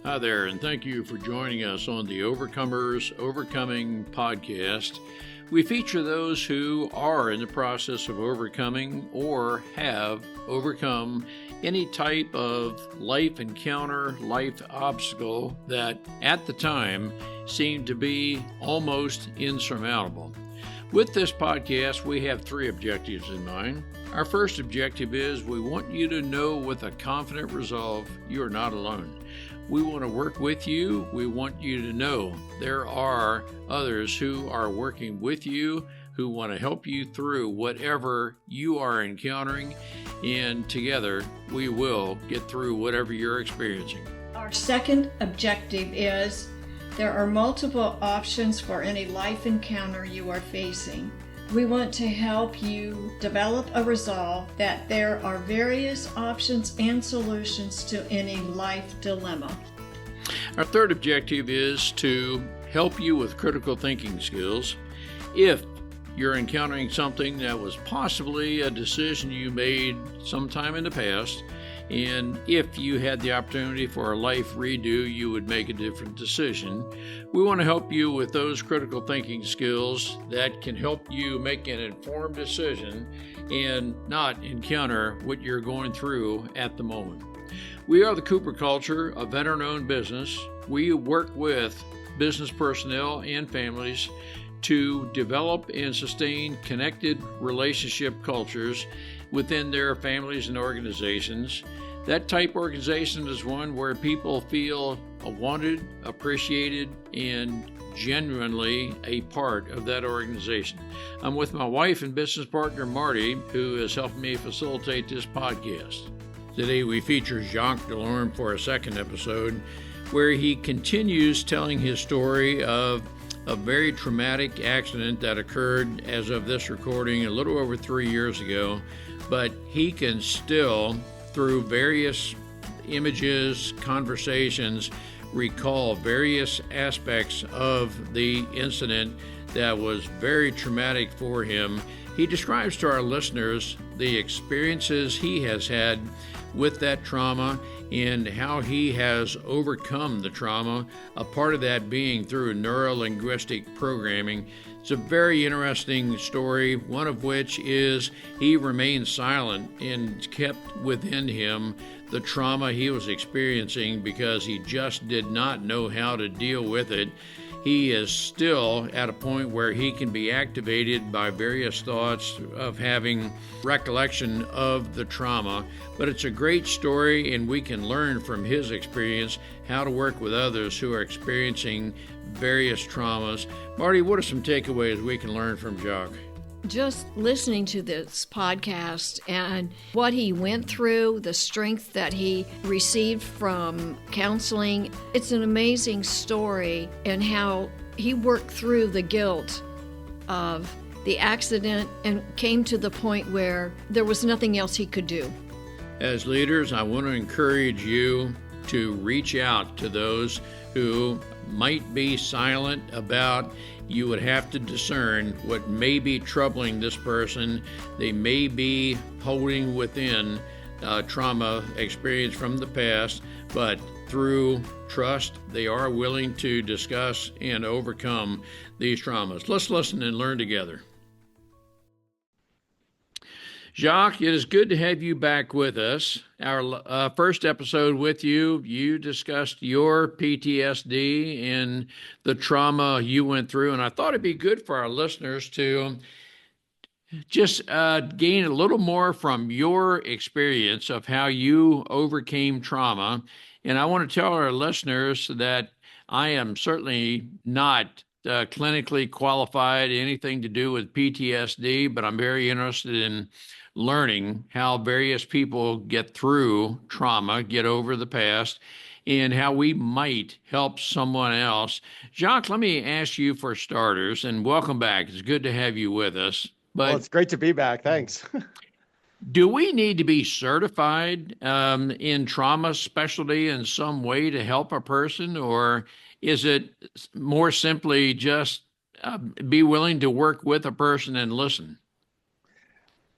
Hi there, and thank you for joining us on the Overcomers Overcoming podcast. We feature those who are in the process of overcoming or have overcome any type of life encounter, life obstacle that at the time seemed to be almost insurmountable. With this podcast, we have three objectives in mind. Our first objective is we want you to know with a confident resolve you are not alone. We want to work with you. We want you to know there are others who are working with you, who want to help you through whatever you are encountering, and together we will get through whatever you're experiencing. Our second objective is there are multiple options for any life encounter you are facing. We want to help you develop a resolve that there are various options and solutions to any life dilemma. Our third objective is to help you with critical thinking skills. If you're encountering something that was possibly a decision you made sometime in the past, and if you had the opportunity for a life redo, you would make a different decision. We want to help you with those critical thinking skills that can help you make an informed decision and not encounter what you're going through at the moment. We are the Cooper Culture, a veteran-owned business. We work with business personnel and families to develop and sustain connected relationship cultures within their families and organizations. That type organization is one where people feel wanted, appreciated, and genuinely a part of that organization. I'm with my wife and business partner, Marty, who is helping me facilitate this podcast. Today we feature Jacques Delorme for a second episode, where he continues telling his story of a very traumatic accident that occurred as of this recording a little over 3 years ago, but he can still, through various images, conversations, recall various aspects of the incident that was very traumatic for him. He describes to our listeners the experiences he has had with that trauma and how he has overcome the trauma, a part of that being through neuro-linguistic programming. It's a very interesting story, one of which is he remained silent and kept within him the trauma he was experiencing because he just did not know how to deal with it. He is still at a point where he can be activated by various thoughts of having recollection of the trauma. But it's a great story, and we can learn from his experience how to work with others who are experiencing various traumas. Marty, what are some takeaways we can learn from Jacques? Just listening to this podcast and what he went through, the strength that he received from counseling, it's an amazing story, and how he worked through the guilt of the accident and came to the point where there was nothing else he could do. As leaders, I want to encourage you to reach out to those who might be silent about. You would have to discern what may be troubling this person. They may be holding within trauma experience from the past, but through trust, they are willing to discuss and overcome these traumas. Let's listen and learn together. Jacques, it is good to have you back with us. Our first episode with you, you discussed your PTSD and the trauma you went through, and I thought it'd be good for our listeners to just gain a little more from your experience of how you overcame trauma. And I want to tell our listeners that I am certainly not clinically qualified, anything to do with PTSD, but I'm very interested in learning how various people get through trauma, get over the past, and how we might help someone else. Jacques, let me ask you for starters, and welcome back. It's good to have you with us. But well, it's great to be back. Thanks. Do we need to be certified in trauma specialty in some way to help a person, or is it more simply just be willing to work with a person and listen?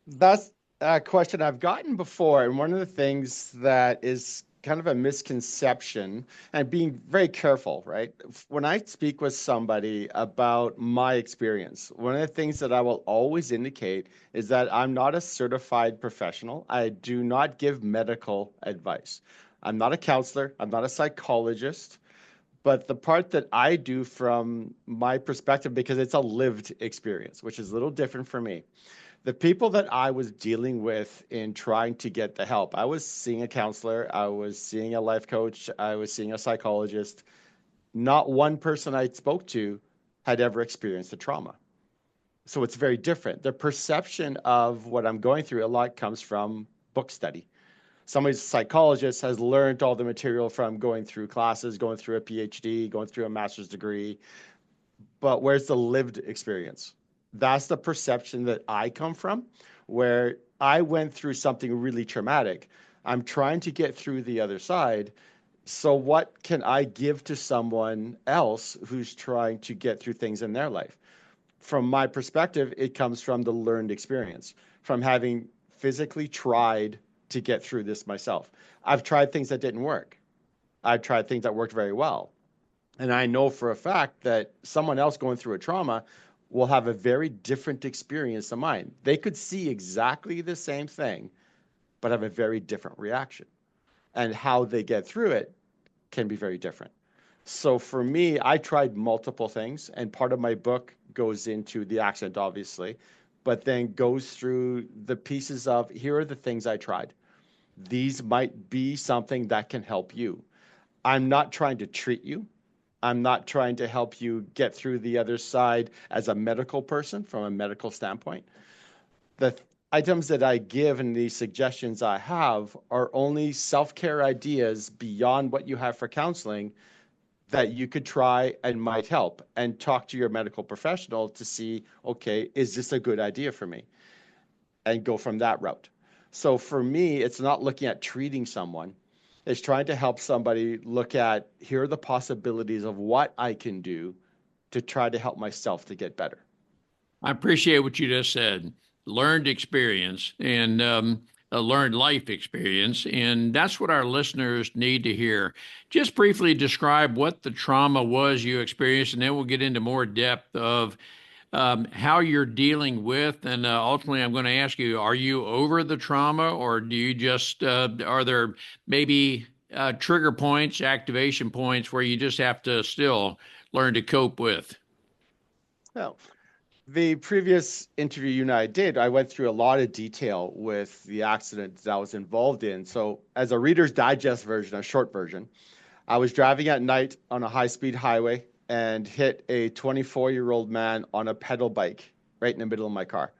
That's a question I've gotten before. And one of the things that is kind of a misconception and being very careful, right? When I speak with somebody about my experience, one of the things that I will always indicate is that I'm not a certified professional. I do not give medical advice. I'm not a counselor. I'm not a psychologist. But the part that I do from my perspective, because it's a lived experience, which is a little different for me, the people that I was dealing with in trying to get the help, I was seeing a counselor, I was seeing a life coach, I was seeing a psychologist. Not one person I spoke to had ever experienced a trauma. So it's very different. The perception of what I'm going through a lot comes from book study. Somebody's a psychologist has learned all the material from going through classes, going through a PhD, going through a master's degree. But where's the lived experience? That's the perception that I come from, where I went through something really traumatic. I'm trying to get through the other side. So what can I give to someone else who's trying to get through things in their life? From my perspective, it comes from the learned experience, from having physically tried to get through this myself. I've tried things that didn't work. I've tried things that worked very well. And I know for a fact that someone else going through a trauma will have a very different experience than mine. They could see exactly the same thing, but have a very different reaction. And how they get through it can be very different. So for me, I tried multiple things, and part of my book goes into the accident, obviously, but then goes through the pieces of here are the things I tried. These might be something that can help you. I'm not trying to treat you. I'm not trying to help you get through the other side as a medical person from a medical standpoint. The items that I give and the suggestions I have are only self-care ideas beyond what you have for counseling that you could try and might help, and talk to your medical professional to see, okay, is this a good idea for me? And go from that route. So for me, it's not looking at treating someone. It's trying to help somebody look at, here are the possibilities of what I can do to try to help myself to get better. I appreciate what you just said. Learned experience and a learned life experience. And that's what our listeners need to hear. Just briefly describe what the trauma was you experienced, and then we'll get into more depth of how you're dealing with. And ultimately, I'm going to ask you, are you over the trauma, or do you just, are there maybe trigger points, activation points where you just have to still learn to cope with? Well, the previous interview you and I did, I went through a lot of detail with the accident that I was involved in. So as a Reader's Digest version, a short version, I was driving at night on a high-speed highway and hit a 24-year-old man on a pedal bike right in the middle of my car.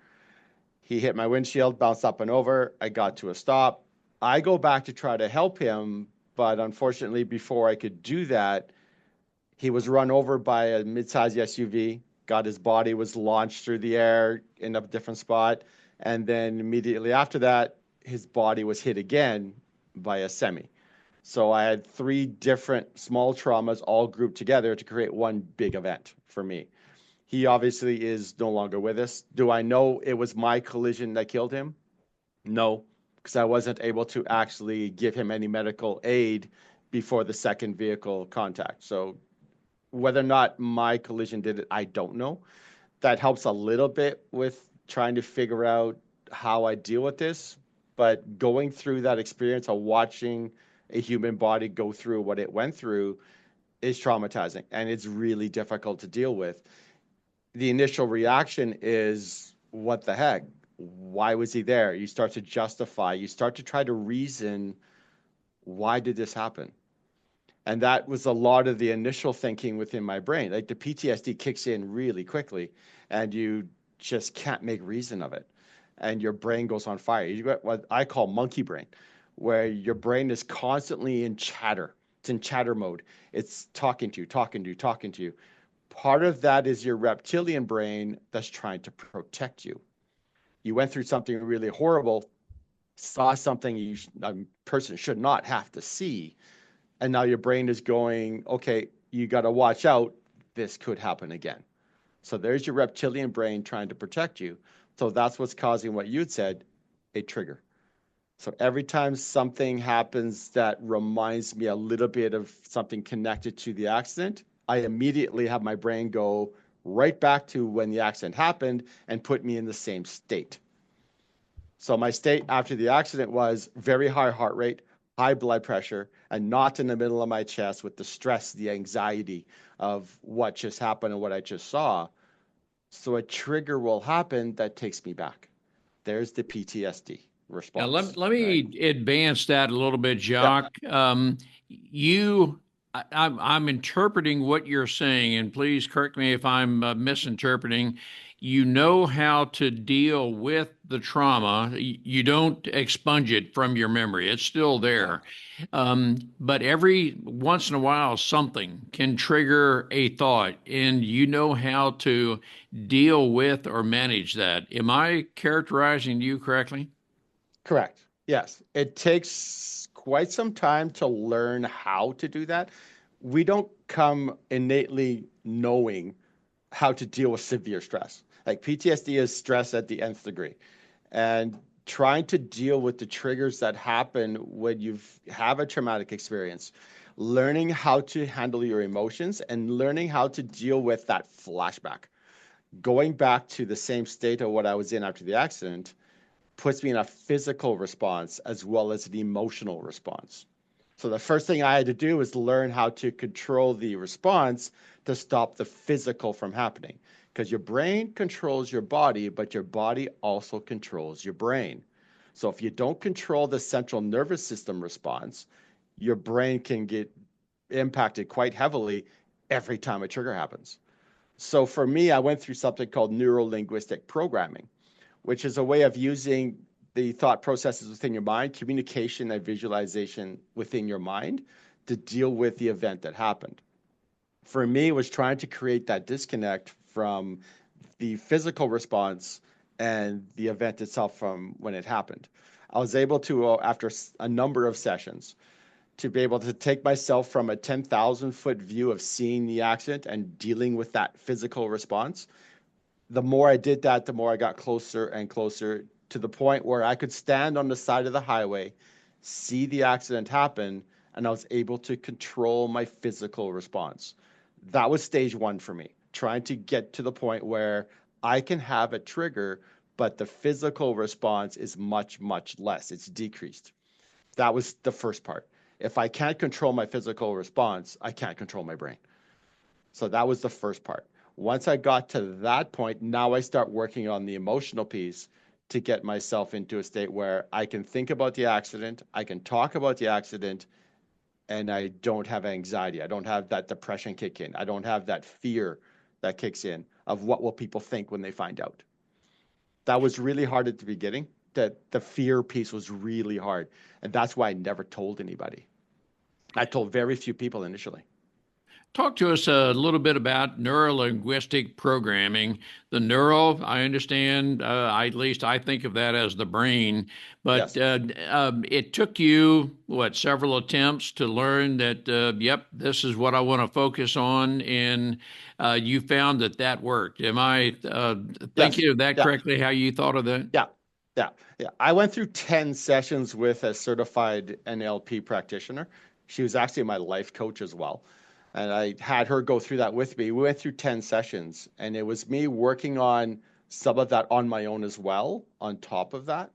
He hit my windshield, bounced up and over. I got to a stop. I go back to try to help him, but unfortunately, before I could do that, he was run over by a mid-sized SUV, got his body was launched through the air in a different spot, and then immediately after that, his body was hit again by a semi. So I had three different small traumas all grouped together to create one big event for me. He obviously is no longer with us. Do I know it was my collision that killed him? No, because I wasn't able to actually give him any medical aid before the second vehicle contact. So whether or not my collision did it, I don't know. That helps a little bit with trying to figure out how I deal with this. But going through that experience of watching a human body go through what it went through is traumatizing, and it's really difficult to deal with. The initial reaction is, what the heck? Why was he there? You start to justify, you start to try to reason, why did this happen? And that was a lot of the initial thinking within my brain. Like the PTSD kicks in really quickly, and you just can't make reason of it. And your brain goes on fire. You got what I call monkey brain, where your brain is constantly in chatter. It's in chatter mode. It's talking to you, talking to you, talking to you. Part of that is your reptilian brain that's trying to protect you. You went through something really horrible, saw something a person should not have to see, and now your brain is going, okay, you got to watch out. This could happen again. So there's your reptilian brain trying to protect you. So that's what's causing what you'd said, a trigger. So every time something happens that reminds me a little bit of something connected to the accident, I immediately have my brain go right back to when the accident happened and put me in the same state. So my state after the accident was very high heart rate, high blood pressure, and not in the middle of my chest with the stress, the anxiety of what just happened and what I just saw. So a trigger will happen that takes me back. There's the PTSD Now, response, let right? me advance that a little bit, Yeah, Jacques. I'm interpreting what you're saying, and please correct me if I'm misinterpreting. You know how to deal with the trauma. You don't expunge it from your memory. It's still yeah. there. But every once in a while, something can trigger a thought, and you know how to deal with or manage that. Am I characterizing you correctly? Correct. Yes. It takes quite some time to learn how to do that. We don't come innately knowing how to deal with severe stress. Like PTSD is stress at the nth degree. And trying to deal with the triggers that happen when you have a traumatic experience, learning how to handle your emotions and learning how to deal with that flashback. Going back to the same state of what I was in after the accident puts me in a physical response as well as an emotional response. So the first thing I had to do was learn how to control the response to stop the physical from happening. Because your brain controls your body, but your body also controls your brain. So if you don't control the central nervous system response, your brain can get impacted quite heavily every time a trigger happens. So for me, I went through something called neuro-linguistic programming, which is a way of using the thought processes within your mind, communication and visualization within your mind to deal with the event that happened. For me, it was trying to create that disconnect from the physical response and the event itself from when it happened. I was able to, after a number of sessions, to be able to take myself from a 10,000-foot view of seeing the accident and dealing with that physical response. The more I did that, the more I got closer and closer to the point where I could stand on the side of the highway, see the accident happen, and I was able to control my physical response. That was stage one for me, trying to get to the point where I can have a trigger, but the physical response is much, much less. It's decreased. That was the first part. If I can't control my physical response, I can't control my brain. So that was the first part. Once I got to that point, now I start working on the emotional piece to get myself into a state where I can think about the accident, I can talk about the accident, and I don't have anxiety. I don't have that depression kick in. I don't have that fear that kicks in of what will people think when they find out. That was really hard at the beginning. That the fear piece was really hard. And that's why I never told anybody. I told very few people initially. Talk to us a little bit about neurolinguistic programming. The neural, I understand, at least I think of that as the brain, but Yes. it took you, what, several attempts to learn that, yep, this is what I want to focus on, and you found that that worked. Am I Yes. thinking of that Yeah. correctly, how you thought of that? Yeah. Yeah. Yeah. I went through 10 sessions with a certified NLP practitioner. She was actually my life coach as well. And I had her go through that with me. We went through 10 sessions, and it was me working on some of that on my own as well, on top of that.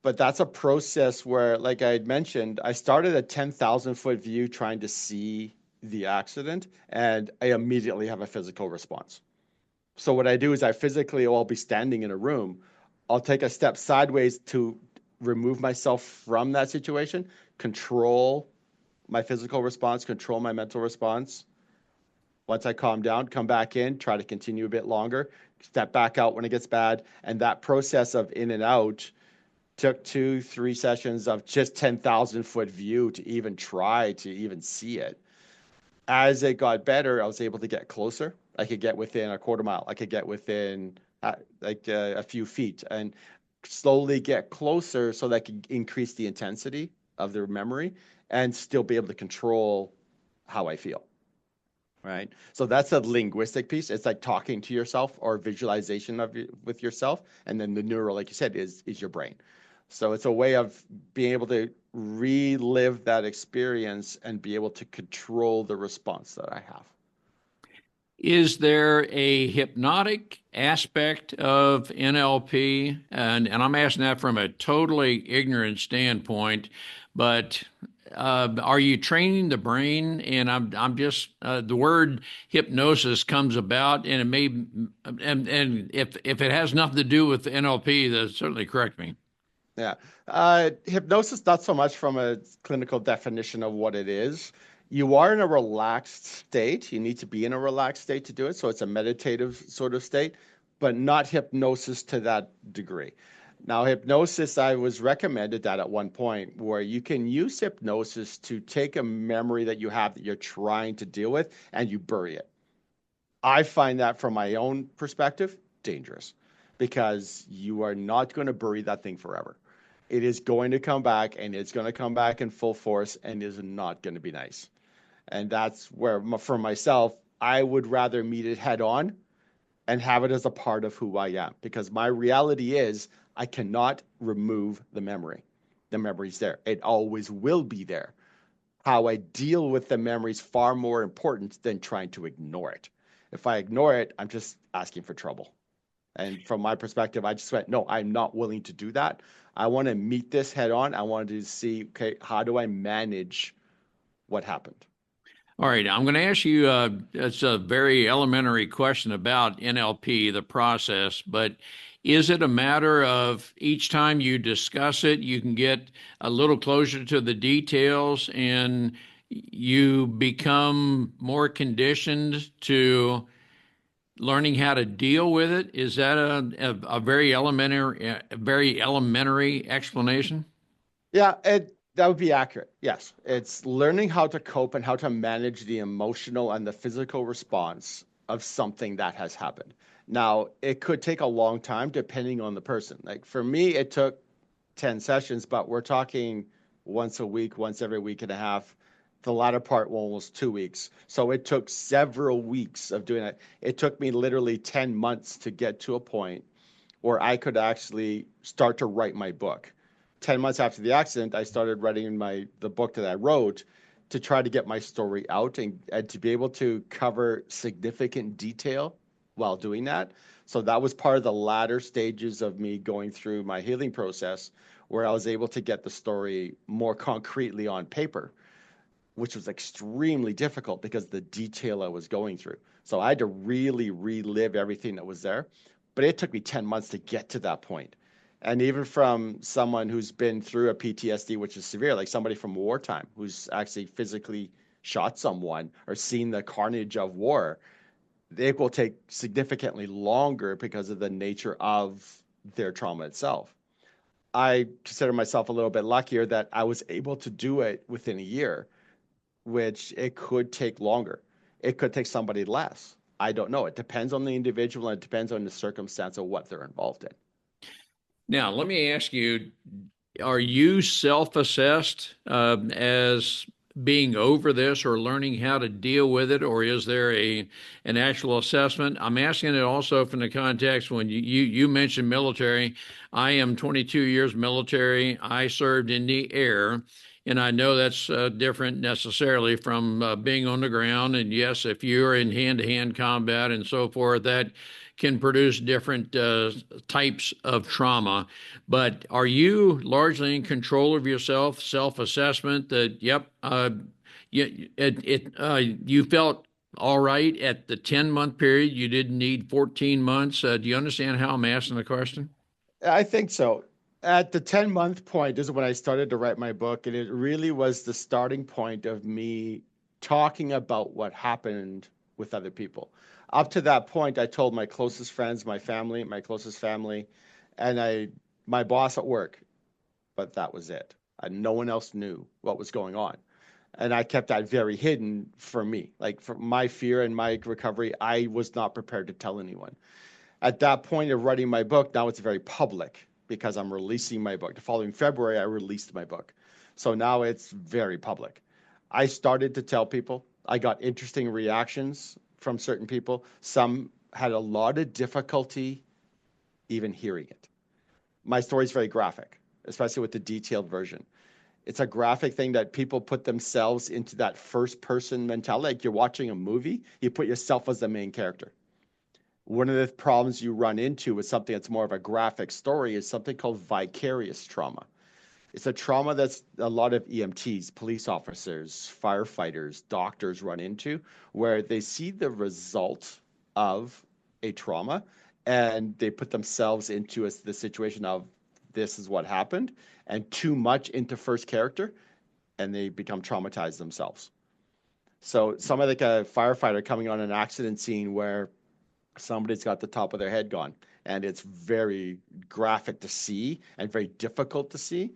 But that's a process where, like I had mentioned, I started a 10,000-foot view trying to see the accident, and I immediately have a physical response. So what I do is I physically will be standing in a room. I'll take a step sideways to remove myself from that situation, control my physical response, control my mental response. Once I calm down, come back in, try to continue a bit longer, step back out when it gets bad. And that process of in and out took 2, 3 sessions of just 10,000-foot view to even try to even see it. As it got better, I was able to get closer. I could get within a quarter mile. I could get within a few feet and slowly get closer so that I could increase the intensity of their memory and still be able to control how I feel. Right. So that's a linguistic piece. It's like talking to yourself or visualization of with yourself. And then the neural, like you said, is your brain. So it's a way of being able to relive that experience and be able to control the response that I have. Is there a hypnotic aspect of NLP? And I'm asking that from a totally ignorant standpoint, but are you training the brain? And I'm just the word hypnosis comes about, and it may and if it has nothing to do with NLP, then certainly correct me. Yeah. Hypnosis, not so much from a clinical definition of what it is. You are in a relaxed state. You need to be in a relaxed state to do it. So it's a meditative sort of state, but not hypnosis to that degree. Now, hypnosis, I was recommended that at one point where you can use hypnosis to take a memory that you have that you're trying to deal with and you bury it. I find that from my own perspective, dangerous because you are not going to bury that thing forever. It is going to come back and it's going to come back in full force and is not going to be nice. And that's where, for myself, I would rather meet it head on and have it as a part of who I am because my reality is I cannot remove the memory. The memory's there. It always will be there. How I deal with the memory is far more important than trying to ignore it. If I ignore it, I'm just asking for trouble. And from my perspective, I just went, no, I'm not willing to do that. I want to meet this head on. I wanted to see, okay, how do I manage what happened? All right, I'm going to ask you, it's a very elementary question about NLP, the process, but is it a matter of each time you discuss it, you can get a little closer to the details and you become more conditioned to learning how to deal with it? Is that a very elementary explanation? Yeah, that would be accurate. Yes. It's learning how to cope and how to manage the emotional and the physical response of something that has happened. Now, it could take a long time depending on the person. Like for me, it took 10 sessions, but we're talking once a week, once every week and a half. The latter part almost 2 weeks. So it took several weeks of doing it. It took me literally 10 months to get to a point where I could actually start to write my book. 10 months after the accident, I started writing the book that I wrote to try to get my story out and to be able to cover significant detail while doing that. So that was part of the latter stages of me going through my healing process where I was able to get the story more concretely on paper, which was extremely difficult because the detail I was going through. So I had to really relive everything that was there. But it took me 10 months to get to that point. And even from someone who's been through a PTSD, which is severe, like somebody from wartime who's actually physically shot someone or seen the carnage of war, it will take significantly longer because of the nature of their trauma itself. I consider myself a little bit luckier that I was able to do it within a year, which it could take longer. It could take somebody less. I don't know. It depends on the individual and it depends on the circumstance of what they're involved in. Now, let me ask you, are you self-assessed as being over this or learning how to deal with it, or is there an actual assessment? I'm asking it also from the context when you mentioned military. I am 22 years military. I served in the air, and I know that's different necessarily from being on the ground. And yes, if you're in hand-to-hand combat and so forth, that can produce different types of trauma. But are you largely in control of yourself, self-assessment that, yep, you felt all right at the 10-month period, you didn't need 14 months? Do you understand how I'm asking the question? I think so. At the 10-month point is when I started to write my book, and it really was the starting point of me talking about what happened with other people. Up to that point, I told my closest friends, my family, my closest family, and my boss at work, but that was it. No one else knew what was going on. And I kept that very hidden for me. Like for my fear and my recovery, I was not prepared to tell anyone. At that point of writing my book, now it's very public because I'm releasing my book. The following February, I released my book. So now it's very public. I started to tell people. I got interesting reactions from certain people. Some had a lot of difficulty even hearing it. My story is very graphic. especially with the detailed version. It's a graphic thing that people put themselves into that first person mentality. Like you're watching a movie, you put yourself as the main character. One of the problems you run into with something that's more of a graphic story is something called vicarious trauma. It's a trauma that's a lot of EMTs, police officers, firefighters, doctors run into, where they see the result of a trauma and they put themselves into the situation of this is what happened and too much into first character, and they become traumatized themselves. So somebody like a firefighter coming on an accident scene where somebody's got the top of their head gone and it's very graphic to see and very difficult to see,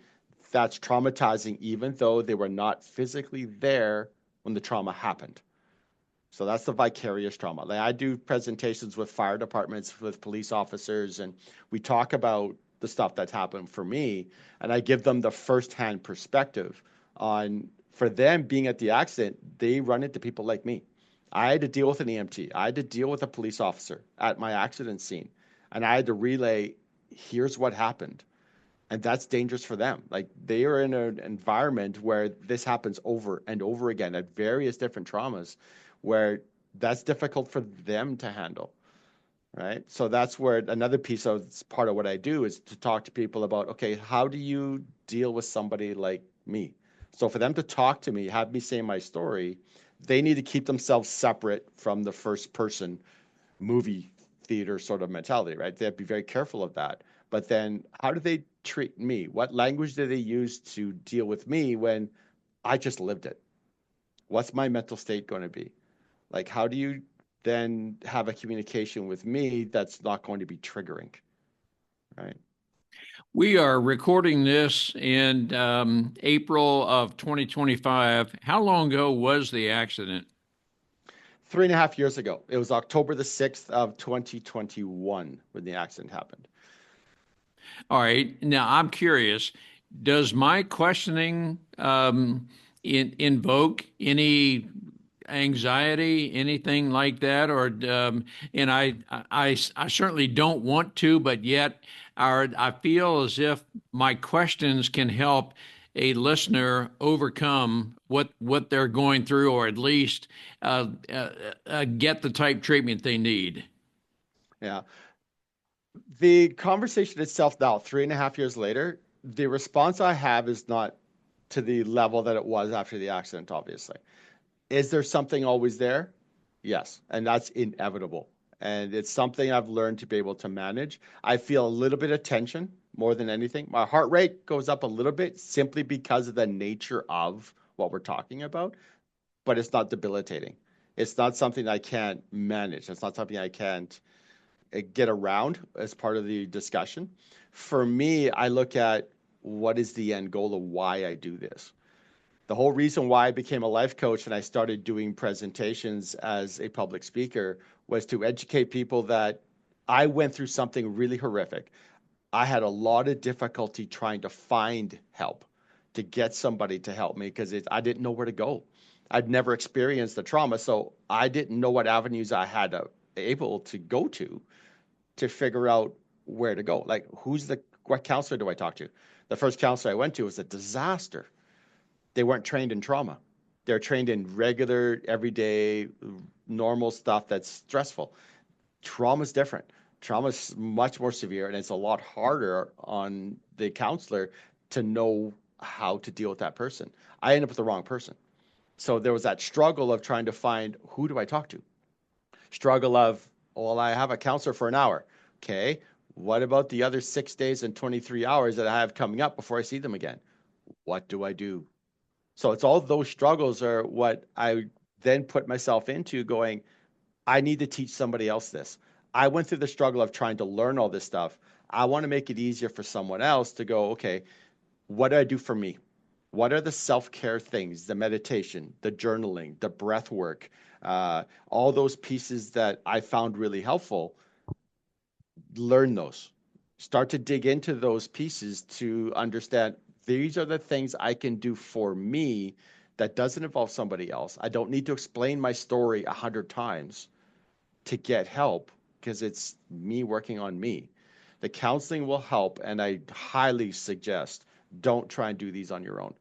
that's traumatizing even though they were not physically there when the trauma happened. So that's the vicarious trauma. Like I do presentations with fire departments, with police officers, and we talk about the stuff that's happened for me, and I give them the firsthand perspective on, for them being at the accident, they run into people like me. I had to deal with an EMT. I had to deal with a police officer at my accident scene, and I had to relay, here's what happened. And that's dangerous for them. Like they are in an environment where this happens over and over again at various different traumas, where that's difficult for them to handle, right? So that's where another piece of part of what I do is to talk to people about, okay, how do you deal with somebody like me? So for them to talk to me, have me say my story, they need to keep themselves separate from the first person movie theater sort of mentality, right? They have to be very careful of that. But then how do they treat me? What language do they use to deal with me when I just lived it? What's my mental state going to be? Like, how do you then have a communication with me that's not going to be triggering, right? We are recording this in April of 2025. How long ago was the accident? 3.5 years ago. It was October the 6th of 2021 when the accident happened. All right. Now, I'm curious, does my questioning invoke any anxiety, anything like that? Or, and I certainly don't want to, but yet I feel as if my questions can help a listener overcome what they're going through, or at least get the type treatment they need. Yeah. The conversation itself now, 3.5 years later, the response I have is not to the level that it was after the accident, obviously. Is there something always there? Yes. And that's inevitable. And it's something I've learned to be able to manage. I feel a little bit of tension more than anything. My heart rate goes up a little bit simply because of the nature of what we're talking about, but it's not debilitating. It's not something I can't manage. It's not something I can't get around as part of the discussion. For me, I look at what is the end goal of why I do this. The whole reason why I became a life coach and I started doing presentations as a public speaker was to educate people that I went through something really horrific. I had a lot of difficulty trying to find help, to get somebody to help me because I didn't know where to go. I'd never experienced the trauma, so I didn't know what avenues I had able to go to figure out where to go. Like, what counselor do I talk to? The first counselor I went to was a disaster. They weren't trained in trauma. They're trained in regular, everyday, normal stuff that's stressful. Trauma is different. Trauma is much more severe, and it's a lot harder on the counselor to know how to deal with that person. I ended up with the wrong person. So there was that struggle of trying to find, who do I talk to? Struggle of, well, I have a counselor for an hour. Okay, what about the other 6 days and 23 hours that I have coming up before I see them again? What do I do? So it's all those struggles are what I then put myself into going, I need to teach somebody else this. I went through the struggle of trying to learn all this stuff. I want to make it easier for someone else to go, okay, what do I do for me? What are the self-care things, the meditation, the journaling, the breath work, all those pieces that I found really helpful? Learn those. Start to dig into those pieces to understand these are the things I can do for me that doesn't involve somebody else. I don't need to explain my story 100 times to get help because it's me working on me. The counseling will help, and I highly suggest don't try and do these on your own.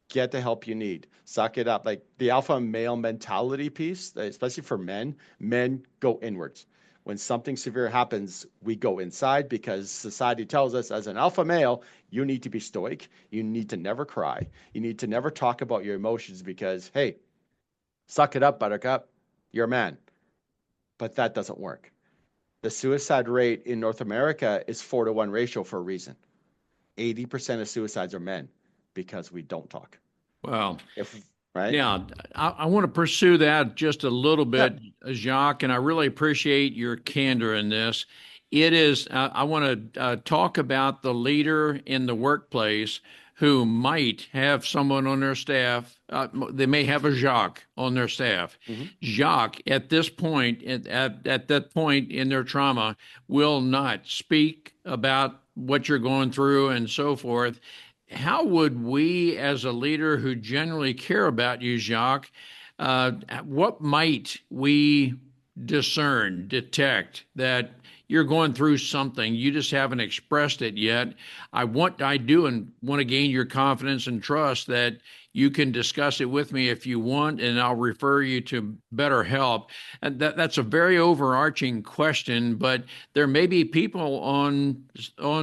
Get the help you need. Suck it up. Like the alpha male mentality piece, especially for men, men go inwards. When something severe happens, we go inside because society tells us as an alpha male, you need to be stoic. You need to never cry. You need to never talk about your emotions because, hey, suck it up, buttercup. You're a man. But that doesn't work. The suicide rate in North America is 4-to-1 ratio for a reason. 80% of suicides are men because we don't talk. Well, Right? yeah, I want to pursue that just a little bit, Jacques, and I really appreciate your candor in this. It is, I want to talk about the leader in the workplace who might have someone on their staff. They may have a Jacques on their staff. Mm-hmm. Jacques, at this point, at that point in their trauma, will not speak about what you're going through and so forth. How would we, as a leader who genuinely care about you, Jacques, what might we discern, detect that you're going through something, you just haven't expressed it yet? I do and want to gain your confidence and trust that you can discuss it with me if you want, and I'll refer you to better help. And that's a very overarching question, but there may be people on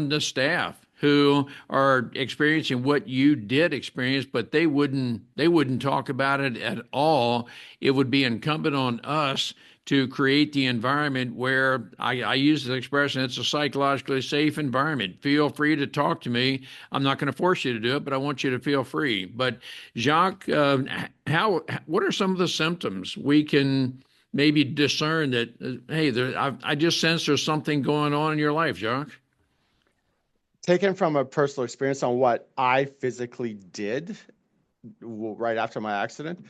the staff who are experiencing what you did experience, but they wouldn't talk about it at all. It would be incumbent on us to create the environment where I use the expression, it's a psychologically safe environment. Feel free to talk to me. I'm not going to force you to do it, but I want you to feel free. But Jacques, what are some of the symptoms we can maybe discern that, hey, I just sense there's something going on in your life, Jacques? Taken from a personal experience on what I physically did right after my accident,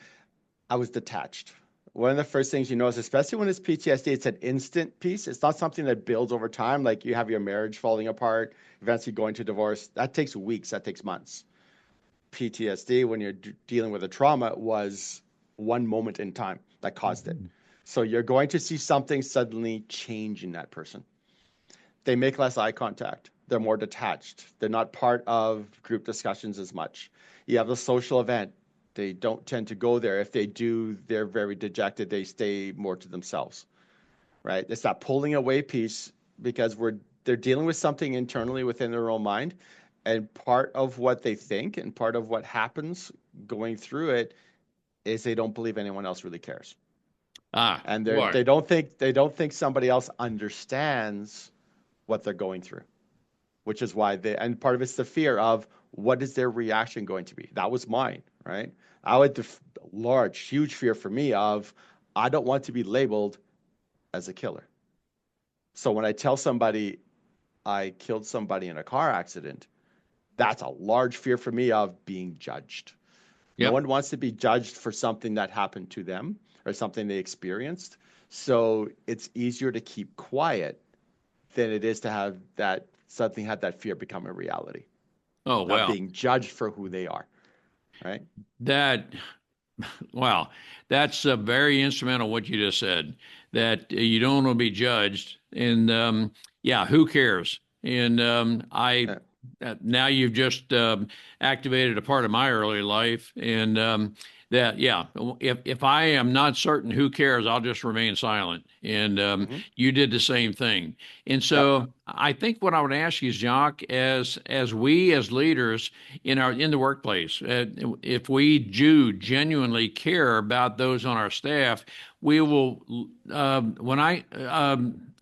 I was detached. One of the first things you notice, especially when it's PTSD, it's an instant piece. It's not something that builds over time. Like you have your marriage falling apart, eventually going to divorce. That takes weeks, that takes months. PTSD, when you're dealing with a trauma, was one moment in time that caused it. So you're going to see something suddenly change in that person. They make less eye contact. They're more detached. They're not part of group discussions as much. You have the social event. They don't tend to go there. If they do, they're very dejected. They stay more to themselves, right? It's that pulling away piece because they're dealing with something internally within their own mind. And part of what they think and part of what happens going through it is they don't believe anyone else really cares. And they don't think somebody else understands what they're going through, which is why and part of it's the fear of what is their reaction going to be. That was mine, right? I had the huge fear for me of, I don't want to be labeled as a killer. So when I tell somebody I killed somebody in a car accident, that's a large fear for me of being judged. Yep. No one wants to be judged for something that happened to them or something they experienced. So it's easier to keep quiet than it is to have that fear become a reality. Oh, wow. Not being judged for who they are, right? Wow, that's very instrumental what you just said, that you don't want to be judged. And yeah, who cares? And now you've just activated a part of my early life. And if I am not certain who cares, I'll just remain silent. And you did the same thing. And so I think what I would ask you, Jacques, as we as leaders in the workplace, if we do genuinely care about those on our staff, we will. I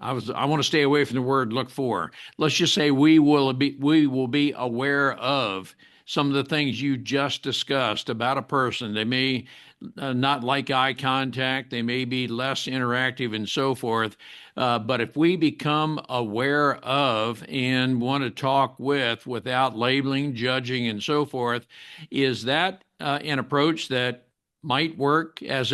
want to stay away from the word look for. Let's just say we will be aware of some of the things you just discussed about a person. They may not like eye contact. They may be less interactive and so forth. But if we become aware of and want to talk without labeling, judging, and so forth, is that an approach that might work as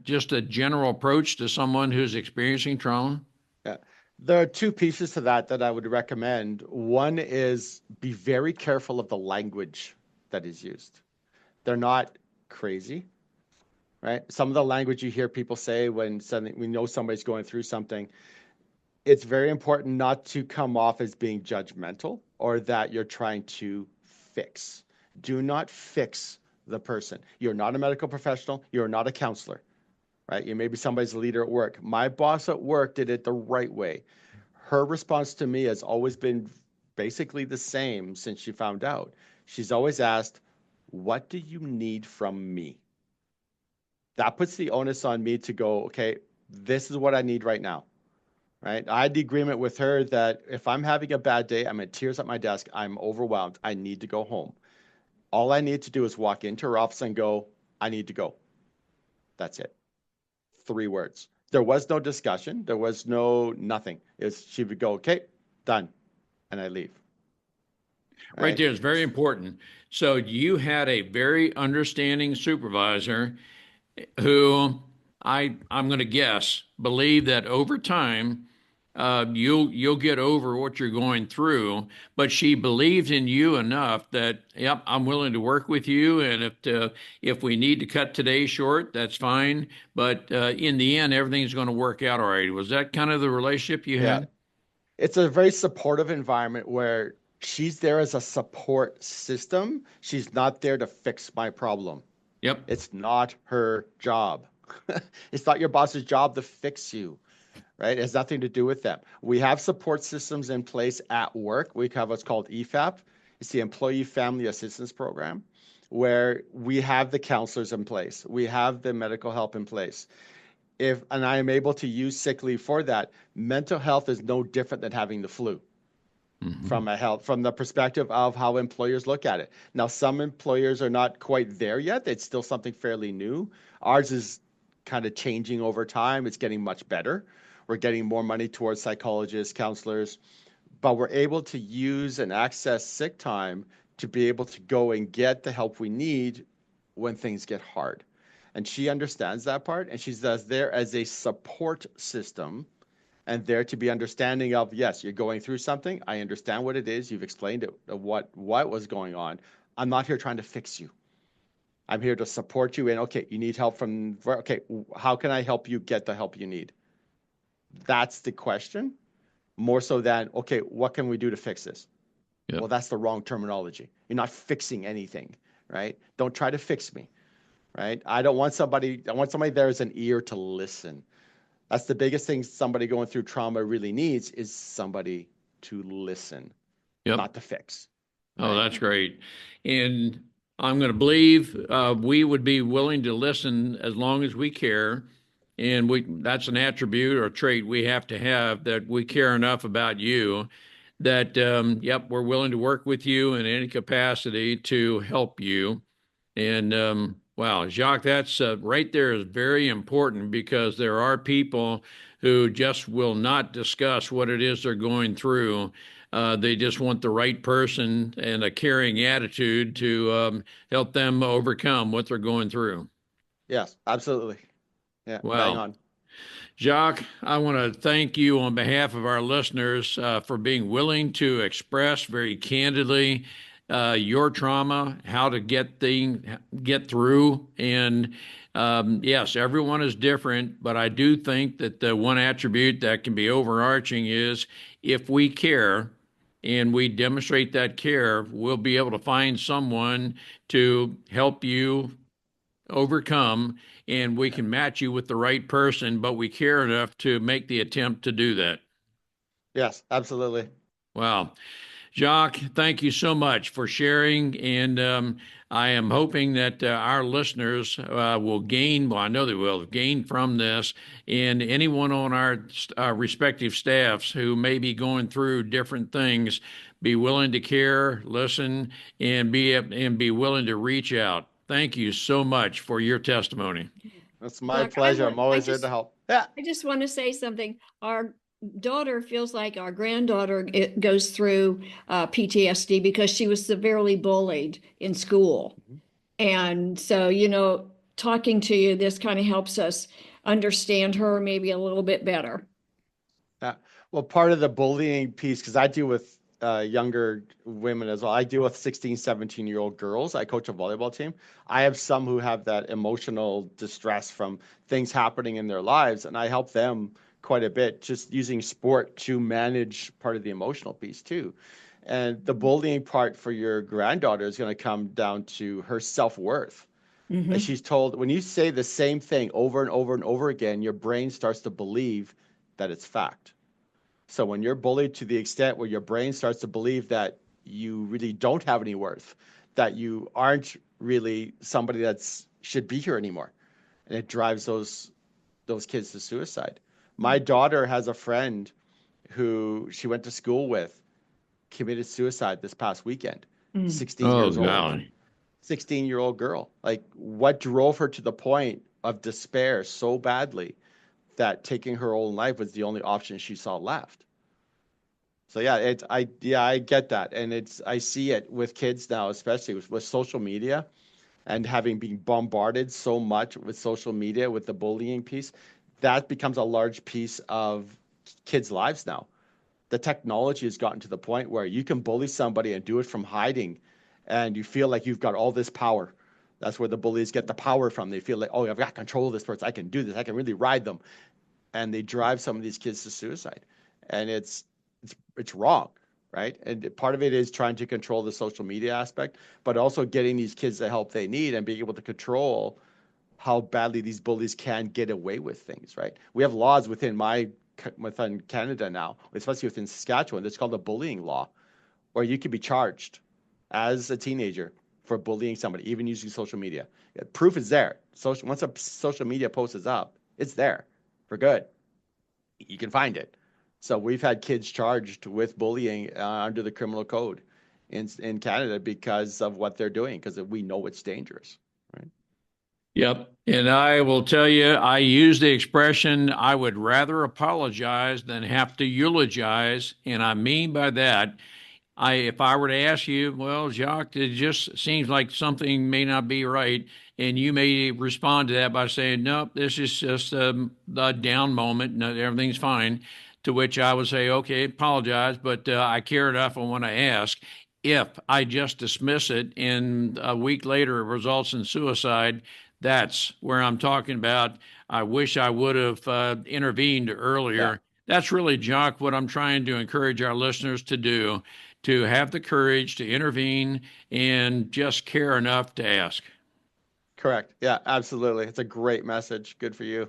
just a general approach to someone who's experiencing trauma? Yeah. There are two pieces to that I would recommend. One is be very careful of the language that is used. They're not crazy, right? Some of the language you hear people say when we know somebody's going through something, it's very important not to come off as being judgmental or that you're trying to fix. Do not fix the person. You're not a medical professional. You're not a counselor, right? You may be somebody's leader at work. My boss at work did it the right way. Her response to me has always been basically the same since she found out. She's always asked, "What do you need from me?" That puts the onus on me to go, okay, this is what I need right now, right? I had the agreement with her that if I'm having a bad day, I'm in tears at my desk, I'm overwhelmed, I need to go home. All I need to do is walk into her office and go, "I need to go." That's it. 3 words. There was no discussion. There was no nothing. She would go, "Okay, done," and I leave. Right Right? there is very important. So you had a very understanding supervisor who I'm going to guess believe that over time you'll get over what you're going through. But she believed in you enough that yep, I'm willing to work with you, and if we need to cut today short, that's fine. But in the end, everything's going to work out all right. Was that kind of the relationship you Yeah. had? It's a very supportive environment where she's there as a support system. She's not there to fix my problem. Yep. It's not her job. It's not your boss's job to fix you, right? It has nothing to do with them. We have support systems in place at work. We have what's called EFAP. It's the Employee Family Assistance Program, where we have the counselors in place. We have the medical help in place. And I am able to use sick leave for that, mental health is no different than having the flu Mm-hmm. from the perspective of how employers look at it. Now, some employers are not quite there yet. It's still something fairly new. Ours is kind of changing over time. It's getting much better. We're getting more money towards psychologists, counselors, but we're able to use and access sick time to be able to go and get the help we need when things get hard. And she understands that part, and she's there as a support system and there to be understanding of, yes, you're going through something. I understand what it is. You've explained it, what was going on. I'm not here trying to fix you. I'm here to support you in, okay, you need help from, okay, how can I help you get the help you need? That's the question, more so than, okay, what can we do to fix this? Yep. Well, that's the wrong terminology. You're not fixing anything, right? Don't try to fix me, right? I want somebody there as an ear to listen. That's the biggest thing somebody going through trauma really needs is somebody to listen, Yep. not to fix. Oh, Right? that's great. And I'm going to believe we would be willing to listen as long as we care. And that's an attribute or trait we have to have, that we care enough about you that, yep, we're willing to work with you in any capacity to help you. And wow, Jacques, that's right there is very important, because there are people who just will not discuss what it is they're going through. They just want the right person and a caring attitude to help them overcome what they're going through. Yes, absolutely. Yeah, bang Wow. on. Jacques, I want to thank you on behalf of our listeners for being willing to express very candidly your trauma, how to get through, and yes, everyone is different, but I do think that the one attribute that can be overarching is if we care and we demonstrate that care, we'll be able to find someone to help you overcome, and we Yeah. can match you with the right person, but we care enough to make the attempt to do that. Yes, absolutely. Wow. Jacques, thank you so much for sharing. And I am hoping that our listeners will gain, well, I know they will gain from this, and anyone on our respective staffs who may be going through different things, be willing to care, listen, and be willing to reach out. Thank you so much for your testimony. It's my Doc, pleasure. I'm always there to help. Yeah. I just want to say something. Our daughter feels like our granddaughter goes through PTSD because she was severely bullied in school. Mhm. And so, talking to you, this kind of helps us understand her maybe a little bit better. Yeah. Well, part of the bullying piece, because I deal with younger women as well. I deal with 16, 17-year-old girls. I coach a volleyball team. I have some who have that emotional distress from things happening in their lives, and I help them quite a bit, just using sport to manage part of the emotional piece too. And the bullying part for your granddaughter is going to come down to her self-worth. Mm-hmm. And she's told, when you say the same thing over and over and over again, your brain starts to believe that it's fact. So when you're bullied to the extent where your brain starts to believe that you really don't have any worth, that you aren't really somebody that's should be here anymore, and it drives those kids to suicide. My daughter has a friend who she went to school with committed suicide this past weekend. 16 years old. God. 16-year-old girl. Like, what drove her to the point of despair so badly that taking her own life was the only option she saw left? So yeah, I get that, and I see it with kids now, especially with social media, and having been bombarded so much with social media with the bullying piece. That becomes a large piece of kids' lives now. The technology has gotten to the point where you can bully somebody and do it from hiding, and you feel like you've got all this power. That's where the bullies get the power from. They feel like, oh, I've got control of this person. I can do this. I can really ride them. And they drive some of these kids to suicide. And it's wrong, right? And part of it is trying to control the social media aspect, but also getting these kids the help they need and being able to control how badly these bullies can get away with things, right? We have laws within Canada now, especially within Saskatchewan. It's called the bullying law, where you can be charged as a teenager for bullying somebody, even using social media. Proof is there. Once a social media post is up, it's there for good. You can find it. So we've had kids charged with bullying under the criminal code in Canada because of what they're doing, because we know it's dangerous, right? Yep. And I will tell you, I use the expression, I would rather apologize than have to eulogize. And I mean by that, if I were to ask you, well, Jacques, it just seems like something may not be right. And you may respond to that by saying, nope, this is just a down moment. No, everything's fine. To which I would say, okay, apologize, but I care enough and want to ask. If I just dismiss it and a week later it results in suicide, that's where I'm talking about. I wish I would have intervened earlier. Yeah. That's really, Jacques, what I'm trying to encourage our listeners to do, to have the courage to intervene and just care enough to ask. Correct. Yeah, absolutely. It's a great message. Good for you.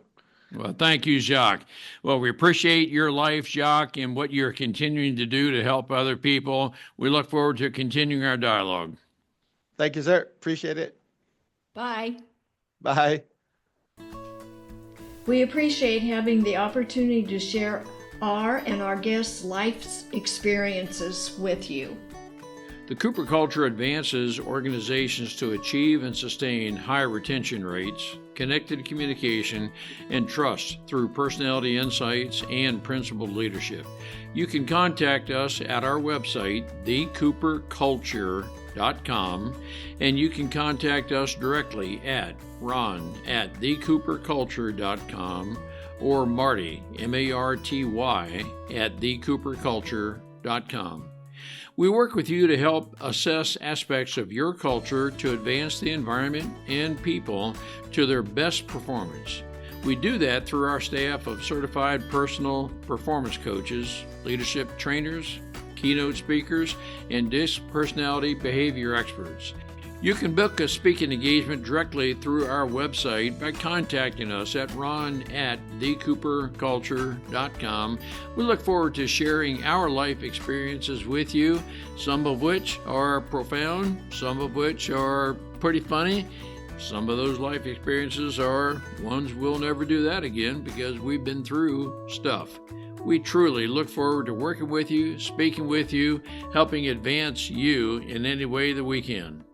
Well, thank you, Jacques. Well, we appreciate your life, Jacques, and what you're continuing to do to help other people. We look forward to continuing our dialogue. Thank you, sir. Appreciate it. Bye. Bye. We appreciate having the opportunity to share our and our guests' life's experiences with you. The Cooper Culture advances organizations to achieve and sustain high retention rates, connected communication, and trust through personality insights and principled leadership. You can contact us at our website, thecooperculture.com, and you can contact us directly at ron@thecooperculture.com or Marty, M-A-R-T-Y, at thecooperculture.com. We work with you to help assess aspects of your culture to advance the environment and people to their best performance. We do that through our staff of certified personal performance coaches, leadership trainers, keynote speakers, and disc personality behavior experts. You can book a speaking engagement directly through our website by contacting us at ron@thecooperculture.com. We look forward to sharing our life experiences with you, some of which are profound, some of which are pretty funny. Some of those life experiences are ones we'll never do that again because we've been through stuff. We truly look forward to working with you, speaking with you, helping advance you in any way that we can.